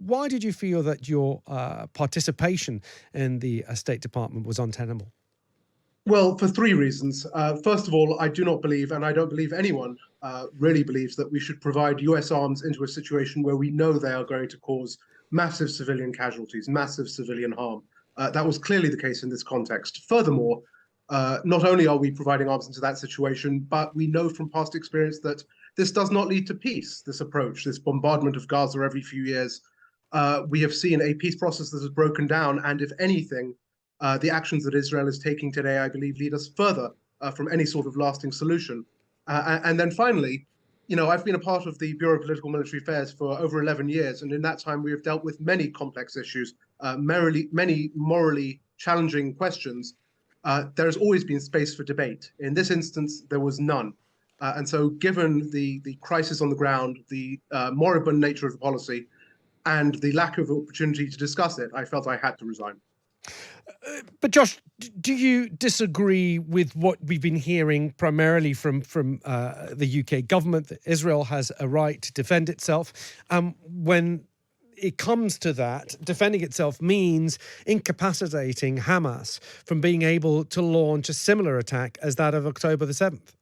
Why did you feel that your participation in the State Department was untenable? Well, for three reasons. First of all, I do not believe, and I don't believe anyone really believes, that we should provide US arms into a situation where we know they are going to cause massive civilian casualties, massive civilian harm. That was clearly the case in this context. Furthermore, not only are we providing arms into that situation, but we know from past experience that this does not lead to peace, this approach, this bombardment of Gaza every few years. We have seen a peace process that has broken down, and if anything, the actions that Israel is taking today, I believe, lead us further from any sort of lasting solution. And then finally, I've been a part of the Bureau of Political Military Affairs for over 11 years, and in that time we have dealt with many complex issues, many morally challenging questions. There has always been space for debate. In this instance, there was none. And so given the crisis on the ground, the moribund nature of the policy, and the lack of opportunity to discuss it, I felt I had to resign. But Josh, do you disagree with what we've been hearing primarily from the UK government, that Israel has a right to defend itself? When it comes to that, defending itself means incapacitating Hamas from being able to launch a similar attack as that of October the 7th.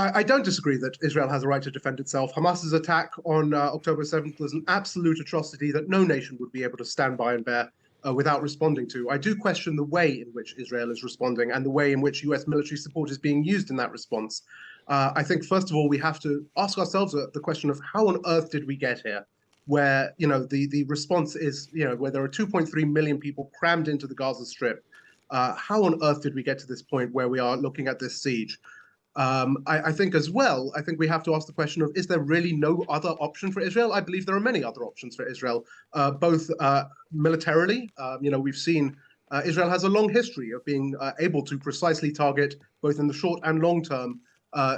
I don't disagree that Israel has a right to defend itself. Hamas's attack on October 7th was an absolute atrocity that no nation would be able to stand by and bear without responding to. I do question the way in which Israel is responding and the way in which US military support is being used in that response. I think, first of all, we have to ask ourselves the question of how on earth did we get here? Where, the response is, where there are 2.3 million people crammed into the Gaza Strip. How on earth did we get to this point where we are looking at this siege? I think as well, I think we have to ask the question of, is there really no other option for Israel? I believe there are many other options for Israel, both militarily. We've seen Israel has a long history of being able to precisely target, both in the short and long term,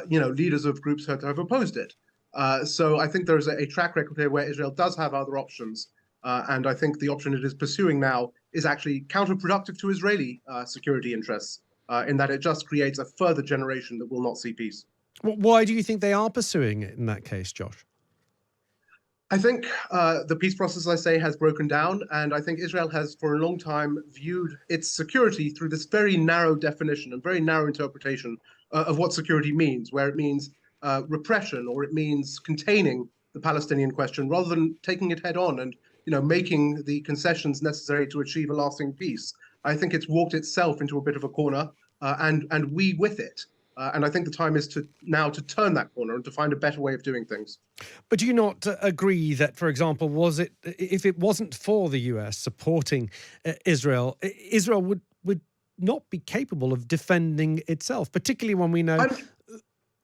leaders of groups that have opposed it. So I think there's a track record here where Israel does have other options. And I think the option it is pursuing now is actually counterproductive to Israeli security interests. In that it just creates a further generation that will not see peace. Why do you think they are pursuing it in that case, Josh? I think the peace process, I say, has broken down, and I think Israel has for a long time viewed its security through this very narrow definition and very narrow interpretation of what security means, where it means repression or it means containing the Palestinian question rather than taking it head on and making the concessions necessary to achieve a lasting peace. I think it's walked itself into a bit of a corner, and we with it. And I think the time is now to turn that corner and to find a better way of doing things. But do you not agree that, for example, if it wasn't for the US supporting Israel, Israel would not be capable of defending itself, particularly when we know...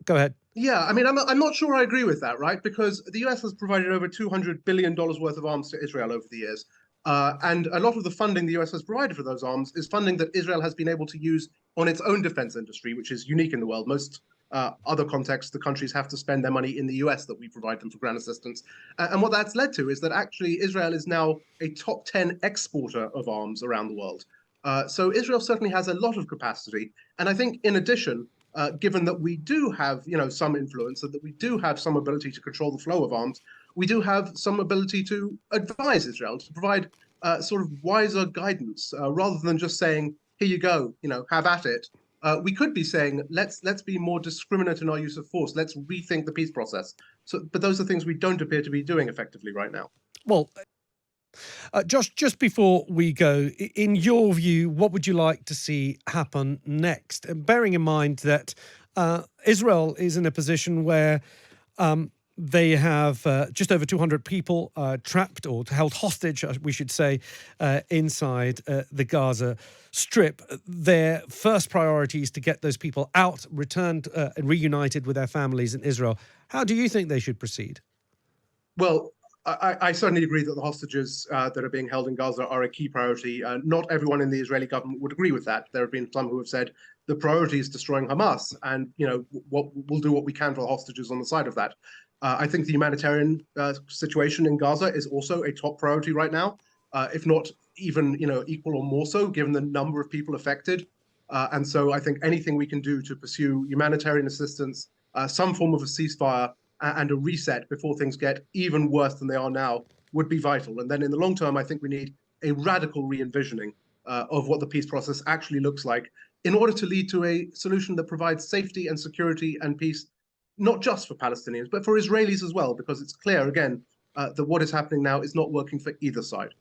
Go ahead. Yeah, I mean, I'm not sure I agree with that, right? Because the US has provided over $200 billion worth of arms to Israel over the years. And a lot of the funding the US has provided for those arms is funding that Israel has been able to use on its own defense industry, which is unique in the world. Most other contexts, the countries have to spend their money in the US that we provide them for ground assistance. And what that's led to is that actually Israel is now a top 10 exporter of arms around the world. So Israel certainly has a lot of capacity. And I think in addition, given that we do have some influence and that we do have some ability to control the flow of arms, we do have some ability to advise Israel, to provide sort of wiser guidance, rather than just saying, here you go, have at it. We could be saying, let's be more discriminate in our use of force. Let's rethink the peace process. But those are things we don't appear to be doing effectively right now. Well, Josh, just before we go, in your view, what would you like to see happen next? Bearing in mind that Israel is in a position where they have just over 200 people trapped or held hostage, we should say, inside the Gaza Strip. Their first priority is to get those people out, returned and reunited with their families in Israel. How do you think they should proceed? Well, I certainly agree that the hostages that are being held in Gaza are a key priority. Not everyone in the Israeli government would agree with that. There have been some who have said the priority is destroying Hamas, and we'll do what we can for the hostages on the side of that. I think the humanitarian situation in Gaza is also a top priority right now, if not even equal or more so, given the number of people affected. And so I think anything we can do to pursue humanitarian assistance, some form of a ceasefire, and a reset before things get even worse than they are now would be vital. And then in the long term, I think we need a radical re-envisioning of what the peace process actually looks like in order to lead to a solution that provides safety and security and peace, not just for Palestinians, but for Israelis as well, because it's clear, again, that what is happening now is not working for either side.